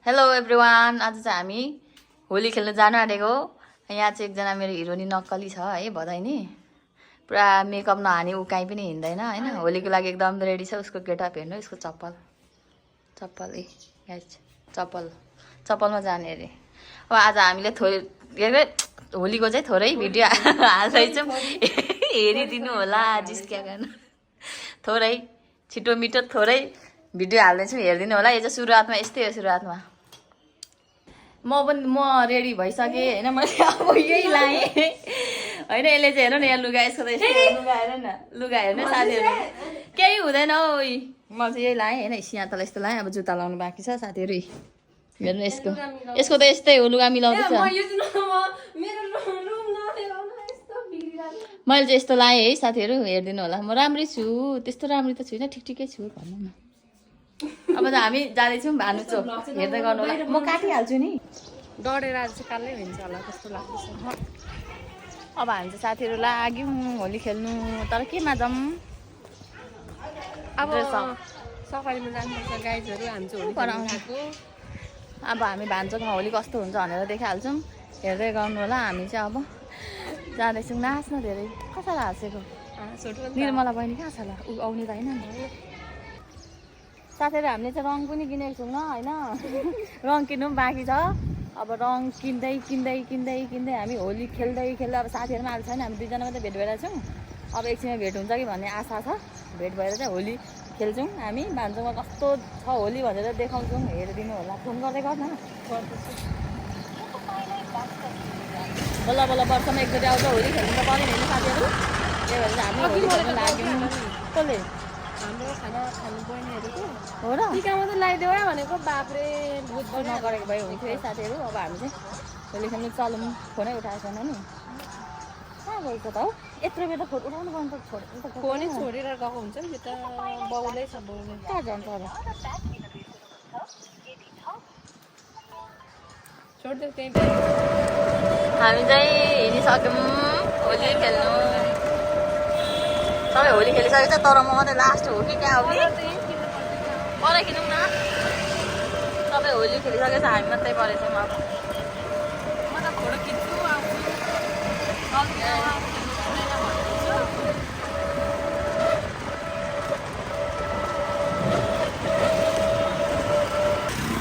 Hello everyone, आज चाहिँ हामी होली खेल्न जानु आँटेको। यहाँ चाहिँ एकजना मेरो हिरोनी नक्कली छ है, भदाइनी पुरा मेकअप नहाने ऊ काहीँ पनि हिँड्दैन हैन। होलीको लागि एकदम रेडी छ। उसको गेटअप हेर्नु, यसको चप्पल ए गाइस, चप्पलमा जाने अरे। अब आज हामीले थोरै होलीको चाहिँ थोरै भिडियो हाल्दैछौँ, हेरिदिनु होला। जिस्क्या गर्न थोरै छिटो मिठो थोरै भिडियो हाल्दैछौँ, हेरिदिनु होला। यो चाहिँ सुरुवातमा यस्तै हो। सुरुवातमा म रेडी भइसकेँ हैन। मैले अब यही लाएँ हैन। यसले चाहिँ हेर्नु न, यहाँ लुगा, यसको त यस्तो लुगा हेर न, लुगा हेर्नु साथीहरू, केही हुँदैन। ओइ म चाहिँ यही लाएँ हैन। यहाँ तल यस्तो लाएँ, अब जुत्ता लाउनु बाँकी छ साथीहरू। हेर्नु यसको त यस्तै हो, लुगा मिलाउँदैछ। मैले चाहिँ यस्तो लाएँ है साथीहरू, हेरिदिनु होला। म राम्रै छु, त्यस्तो राम्रै त छुइनँ, ठिकै छु भन्नु न। अब त हामी जाँदैछौँ भानुचोक, हेर्दै गर्नु होला। म काटिहाल्छु नि, डढेर आज चाहिँ कालै हुन्छ होला जस्तो लाग्दैछ। अब हामी चाहिँ साथीहरू लाग्यौँ होली खेल्नु, तर केमा जाऊँ? अब सफारीमा जानुपर्छ गाइजहरू। हामी चाहिँ होली खेल्नु। अब हामी भान्चोकमा होली कस्तो हुन्छ भनेर देखाइहाल्छौँ, हेर्दै गर्नु होला। हामी चाहिँ अब जाँदैछौँ। नाच्न धेरै कसैलाई हाँसेको निर्मला बहिनी कहाँ छ ल? ऊ आउने त होइन नि साथीहरू। हामीले चाहिँ रङ पनि किनेको छौँ न होइन, रङ किन्नु पनि बाँकी छ। अब रङ किन्दै हामी होली खेल्दै अब साथीहरूमा आएको छैन। हामी दुईजना मात्रै भेट भइरहेको छौँ। अब एकछिनमा भेट हुन्छ कि भन्ने आशा छ। भेट भएर चाहिँ होली खेल्छौँ हामी। भान्चोकमा कस्तो छ होली भनेर देखाउँछौँ, हेरिदिनु होला। फोन गर्दै गर्न बल्ल वर्षमा एकचोटि आउँछ होली खेल्नु त पऱ्यो नि साथीहरू। त्यही भएर हामी होली खेल्नु लाग्यौँ। कसले? हाम्रो खाना खानु बहिनीहरूको हो र, टिकामा त लगाइदेऊ भनेको। बाफ्रे बुझ्नु नगरेको भए हुन्थ्यो है साथीहरू। अब हामी चाहिँ होली खेल्नु चलौँ। फोनै उठाएको छैन नि, कहाँ गएको त हौ? यत्रो बेर त फोन उठाउनु पर्ने त फोनै छोडेर गएको हुन्छ नि। त्यो त बाउलै छ, बाउले कहाँ जान्छ अब? छोडिदेऊ त्यहीँ। हामी चाहिँ हिँडिसक्यौँ होली खेल्नु। सबै होली खेलिसकेको छ, तर म मात्रै लास्ट हो कि क्या हो? परै किनौँ न, सबै होली खेलिसकेको छ, हामी मात्रै परेछौँ। अब म त फोटो खिच्छु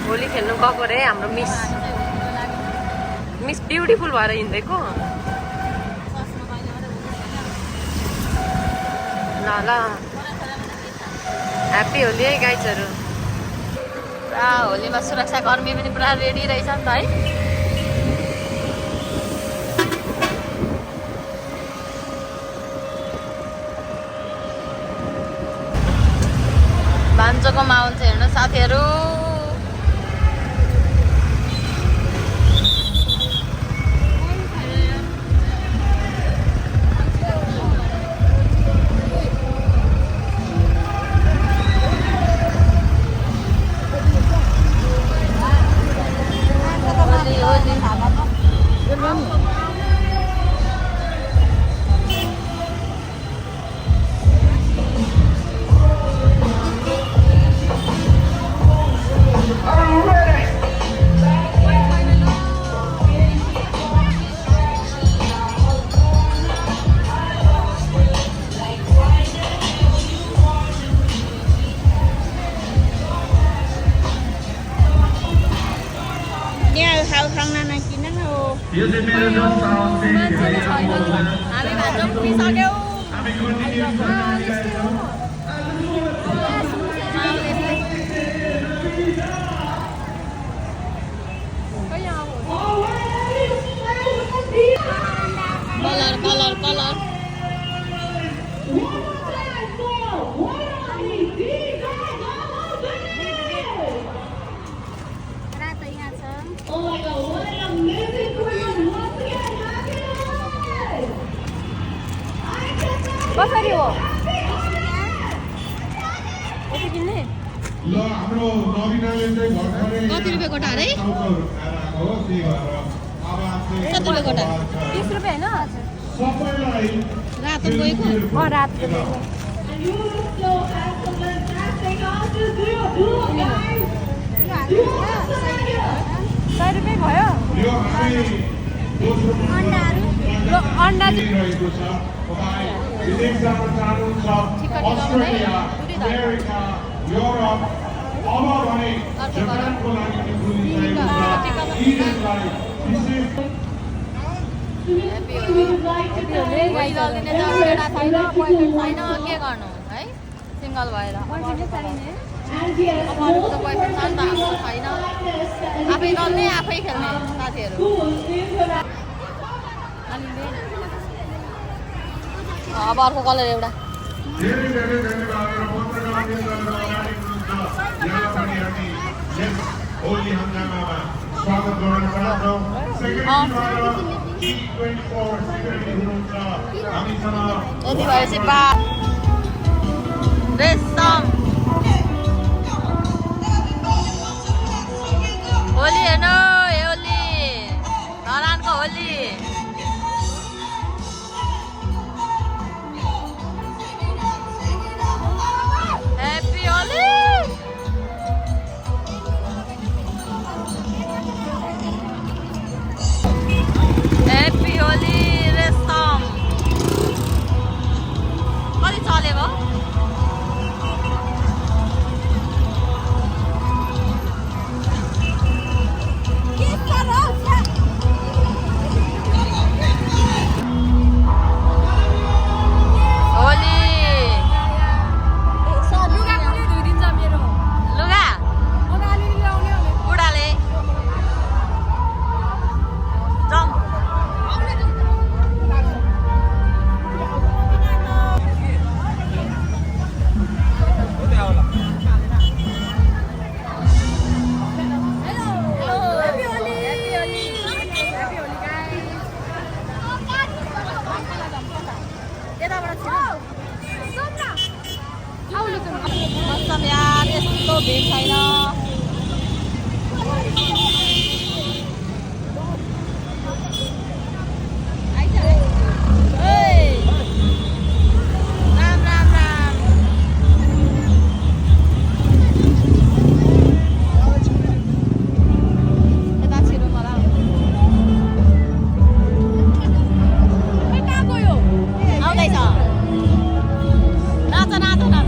होली खेल्नु गएको रे हाम्रो मिस ब्युटिफुल भएर हिँडेको। ल ह्याप्पी होली है गाइजहरू। पुरा होलीमा सुरक्षाकर्मी पनि पुरा रेडी रहेछ नि त है। भान्चोकको माहौल चाहिँ हेर्नु साथीहरू। हामी भान्चोक पुगिसक्यौँ। कलर कसरी हो? यति किन्ने कति रुपियाँ गोटा अरे? 70 रुपियाँ गोटा। 30 रुपियाँ होइन? रातो गएको? रातो 100 रुपियाँ भयो अन्डा के गर्नु है सिङ्गल भएर अब अरू त बोयफ्रेन्ड छ नि त हाम्रो छैन आफै गर्ने आफै खेल्ने साथीहरू अब अर्को कलर एउटा यति भएपछि बा रेशम होली हेर्नु होली धरानको होली ह्याप्पी होली ह्याप्पी होली रेशम कति चलेको मौसम यार यस्तो भिड छैन राम राम राम यता छिटो मलाई आउँदैछ नाच नाच नाच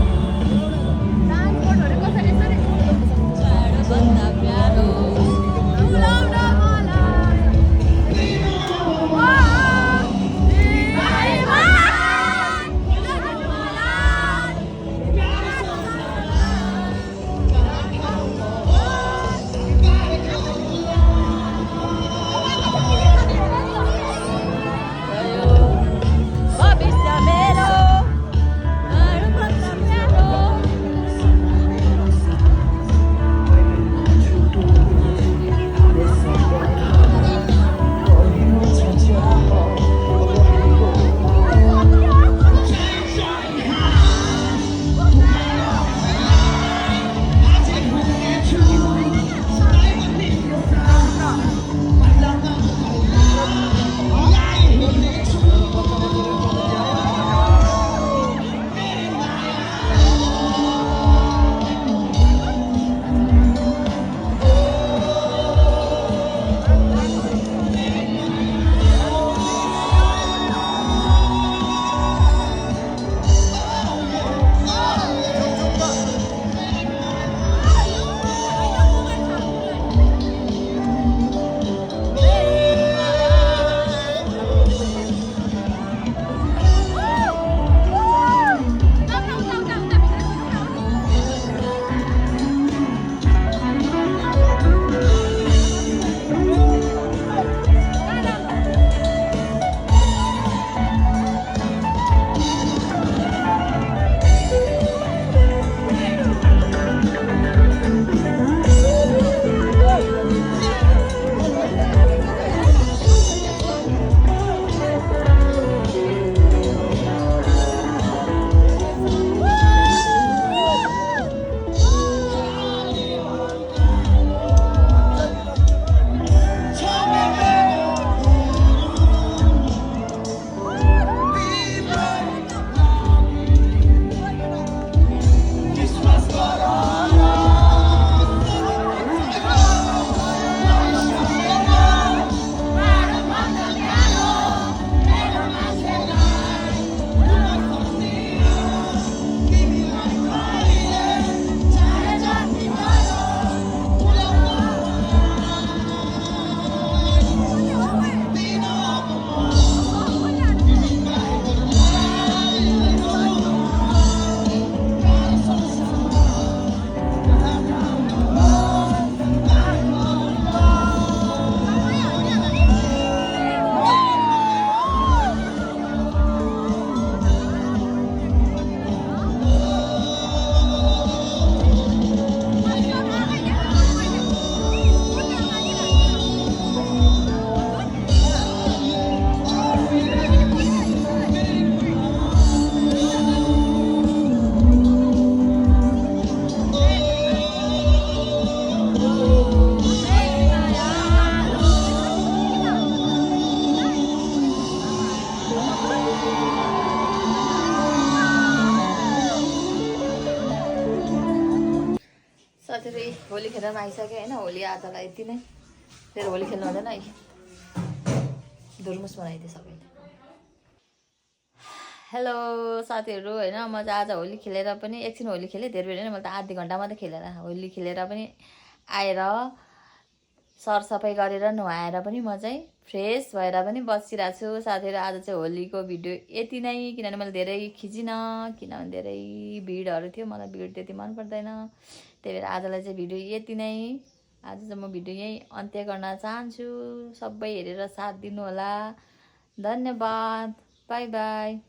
होली खेल्न आइसक्यो होइन होली आजलाई यति नै फेरि होली खेल्नु हुँदैन है धुर्मुस बनाइदियो सबैले हेलो साथीहरू होइन म चाहिँ आज होली खेलेर पनि एकछिन होली खेलेँ धेरै बेर होइन मैले त आधी घन्टा मात्रै खेलेर होली खेलेर पनि आएर सरसफाइ गरेर नुहाएर पनि म चाहिँ फ्रेस भएर पनि बसिरहेको छु साथीहरू आज चाहिँ होलीको भिडियो यति नै किनभने मैले धेरै खिचिनँ किनभने धेरै भिडहरू थियो मलाई भिड त्यति मन पर्दैन त्यही भएर आजलाई चाहिँ भिडियो यति नै आज चाहिँ म भिडियो यहीँ अन्त्य गर्न चाहन्छु सबै हेरेर साथ दिनु होला धन्यवाद बाई बाई